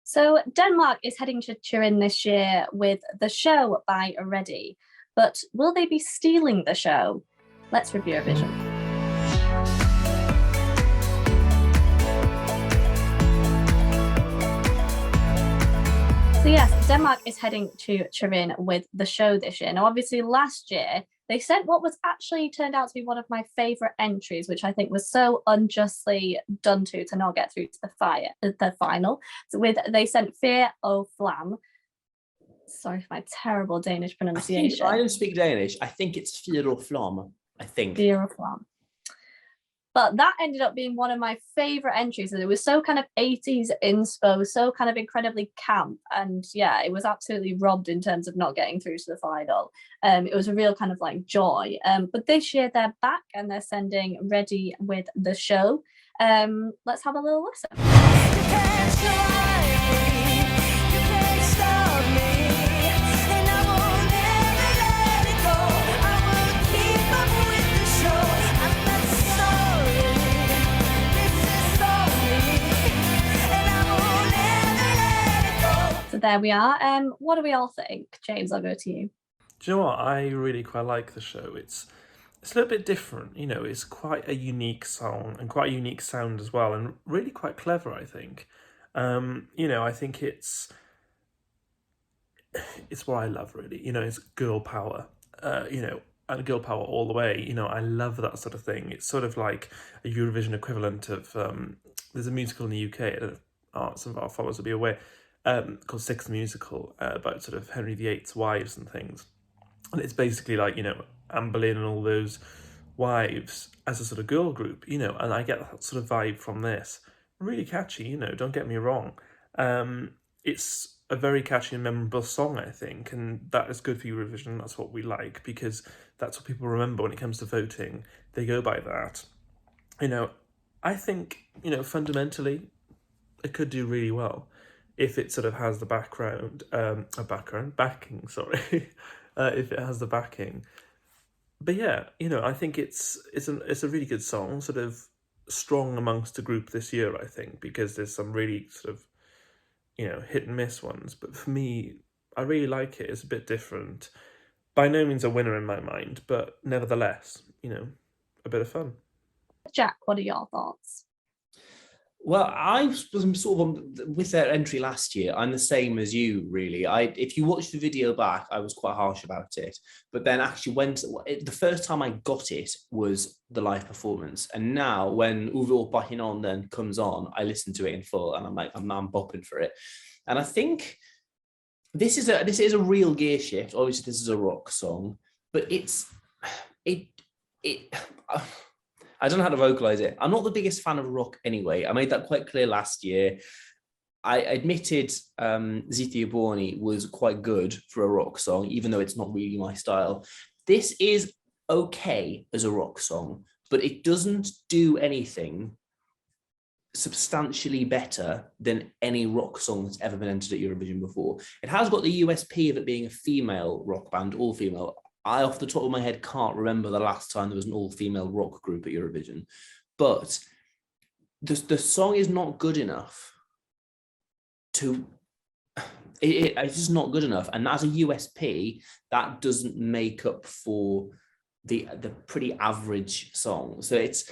So Denmark is heading to Turin this year with The Show by ReDDI, but will they be stealing the show? Let's review Eurovision. So yes, Denmark is heading to Turin with The Show this year. Now, obviously last year, they sent what was actually turned out to be one of my favourite entries, which I think was so unjustly done to not get through to the final. So they sent Fear O Flam. Sorry for my terrible Danish pronunciation. I don't speak Danish. I think it's Fear O Flam. Fear O Flam. But that ended up being one of my favourite entries. And it was so kind of 80s inspo, so kind of incredibly camp. And yeah, it was absolutely robbed in terms of not getting through to the final. It was a real kind of like joy. But this year they're back and they're sending ReDDI with The Show. Let's have a little listen. So there we are. What do we all think? James, I'll go to you. Do you know what? I really quite like the show. It's a little bit different, you know, it's quite a unique song and quite a unique sound as well, and really quite clever, I think. You know, I think it's what I love, really. You know, it's girl power, you know, and girl power all the way. You know, I love that sort of thing. It's sort of like a Eurovision equivalent of, there's a musical in the UK, I don't know if some of our followers will be aware, called Sixth Musical, about sort of Henry VIII's wives and things. And it's basically like, you know, Anne Boleyn and all those wives as a sort of girl group, you know, and I get that sort of vibe from this. Really catchy, you know, don't get me wrong. It's a very catchy and memorable song, I think, and that is good for Eurovision. That's what we like, because that's what people remember when it comes to voting. They go by that. You know, I think, you know, fundamentally, it could do really well if it sort of has the backing, sorry, if it has the backing. But yeah, you know, I think it's a really good song, sort of strong amongst the group this year, I think, because there's some really sort of, you know, hit and miss ones. But for me, I really like it. It's a bit different. By no means a winner in my mind, but nevertheless, you know, a bit of fun. Jack, what are your thoughts? Well, I was sort of with their entry last year. I'm the same as you, really. If you watch the video back, I was quite harsh about it. But then actually, the first time I got it was the live performance, and now when Uwe Opahinon then comes on, I listen to it in full, and I'm like, I'm bopping for it. And I think this is a real gear shift. Obviously, this is a rock song, but I don't know how to vocalize it. I'm not the biggest fan of rock anyway. I made that quite clear last year. I admitted Ziti Borni was quite good for a rock song, even though it's not really my style. This is okay as a rock song, but it doesn't do anything substantially better than any rock song that's ever been entered at Eurovision before. It has got the USP of it being a female rock band, all female. I, off the top of my head, can't remember the last time there was an all-female rock group at Eurovision. But the song is not good enough to... It's just not good enough. And as a USP, that doesn't make up for the pretty average song. So it's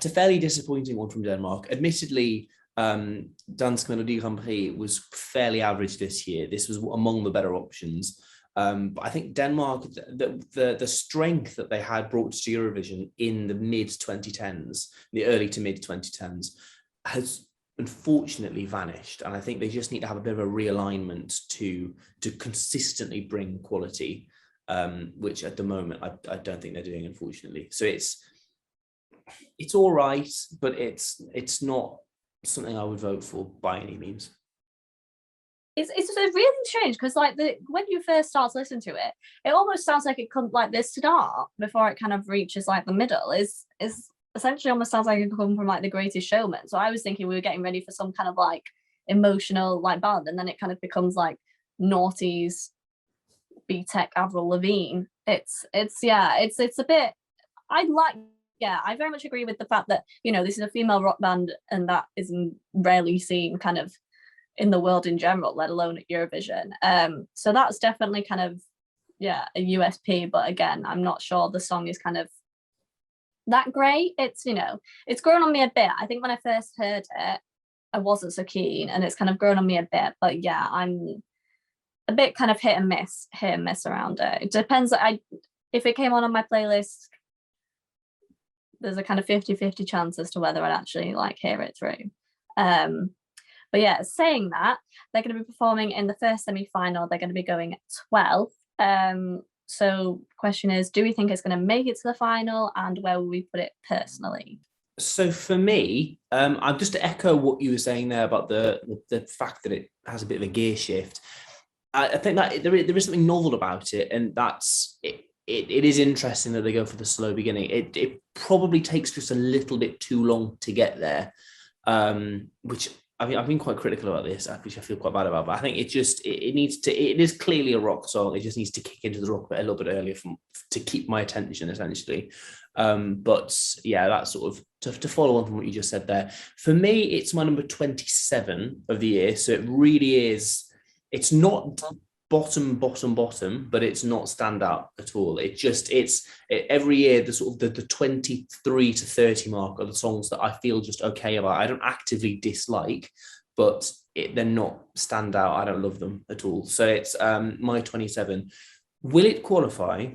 a fairly disappointing one from Denmark. Admittedly, Dansk Melodi Grand Prix was fairly average this year. This was among the better options. But I think Denmark, the strength that they had brought to Eurovision in the mid-2010s, the early to mid-2010s, has unfortunately vanished. And I think they just need to have a bit of a realignment to consistently bring quality, which at the moment I don't think they're doing, unfortunately. So it's all right, but it's not something I would vote for by any means. It's really strange because like when you first start to listen to it, it almost sounds like it comes like the start before it kind of reaches like the middle is essentially almost sounds like it come from like The Greatest Showman. So I was thinking we were getting ready for some kind of like emotional like ballad, and then it kind of becomes like noughties B-Tech Avril Lavigne. It's a bit. I very much agree with the fact that, you know, this is a female rock band and that is rarely seen kind of in the world in general, let alone at Eurovision. So that's definitely kind of, yeah, a USP. But again, I'm not sure the song is kind of that great. It's, you know, it's grown on me a bit. I think when I first heard it, I wasn't so keen, and it's kind of grown on me a bit. But yeah, I'm a bit kind of hit and miss around it. It depends. If it came on my playlist, there's a kind of 50-50 chance as to whether I'd actually like hear it through. But yeah, saying that, they're going to be performing in the first semi-final. They're going to be going 12th. So question is, do we think it's going to make it to the final, and where will we put it personally? So for me, I'm just to echo what you were saying there about the fact that it has a bit of a gear shift. I think that there is something novel about it, and that's it. It is interesting that they go for the slow beginning. It probably takes just a little bit too long to get there, which I mean, I've been quite critical about this, which I feel quite bad about. But I think it is clearly a rock song. It just needs to kick into the rock bit a little bit earlier to keep my attention, essentially. But yeah, that's sort of to follow on from what you just said there. For me, it's my number 27 of the year. So it really is. It's not bottom, but it's not standout at all. Every year the sort of the 23 to 30 mark are the songs that I feel just okay about. I don't actively dislike, but they're not standout. I don't love them at all. So it's my 27. Will it qualify?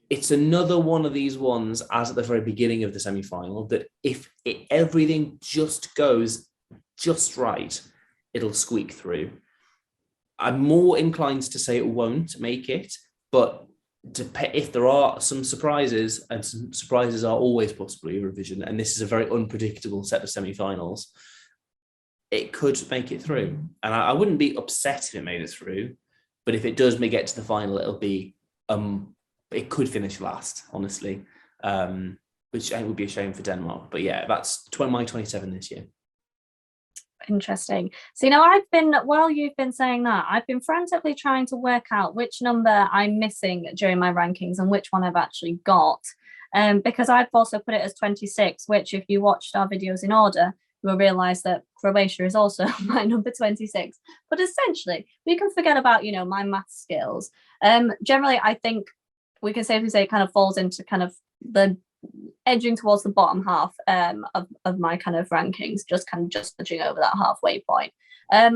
It's another one of these ones, as at the very beginning of the semi-final, that if everything just goes just right, it'll squeak through. I'm more inclined to say it won't make it, but if there are some surprises, and some surprises are always possible in Eurovision, and this is a very unpredictable set of semi-finals, it could make it through. And I wouldn't be upset if it made it through, but if it does make it to the final, it'll be it could finish last, honestly, which I think would be a shame for Denmark. But yeah, that's my 27 this year. Interesting. So, while you've been saying that, I've been frantically trying to work out which number I'm missing during my rankings and which one I've actually got. Because I've also put it as 26, which if you watched our videos in order, you will realise that Croatia is also my number 26. But essentially, we can forget about, my math skills. Generally, I think we can safely say it kind of falls into kind of the edging towards the bottom half of my kind of rankings, just touching over that halfway point. I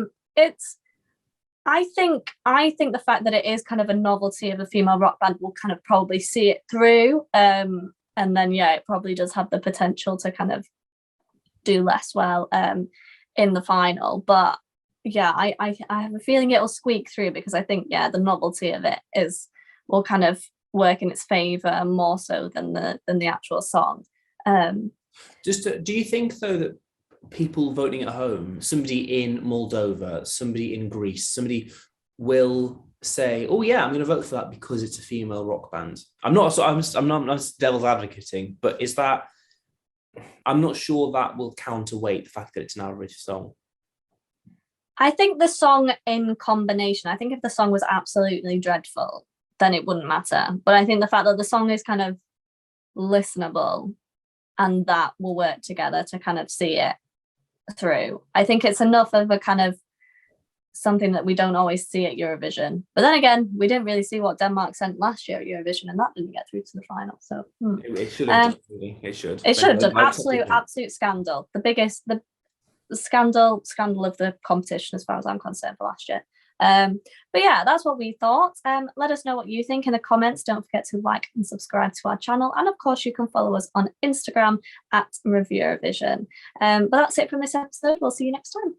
think the fact that it is kind of a novelty of a female rock band will kind of probably see it through, and then it probably does have the potential to kind of do less well in the final. But yeah, I have a feeling it'll squeak through, because I think the novelty of it will kind of work in its favor more so than the actual song. Do you think though that people voting at home, somebody in Moldova, somebody in Greece, somebody will say, "Oh yeah, I'm going to vote for that because it's a female rock band"? I'm not devil's advocating, but is that? I'm not sure that will counterweight the fact that it's an average song. I think the song in combination. I think if the song was absolutely dreadful, then it wouldn't matter. But I think the fact that the song is kind of listenable, and that will work together to kind of see it through. I think it's enough of a kind of something that we don't always see at Eurovision. But then again, we didn't really see what Denmark sent last year at Eurovision, and that didn't get through to the final. So it should have done. Really. It should. It should have done. Absolute scandal. The scandal of the competition, as far as I'm concerned, for last year. But yeah, that's what we thought. Let us know what you think in the comments. Don't forget to like and subscribe to our channel, and of course you can follow us on Instagram at ReviewVision. But that's it from this episode. We'll see you next time.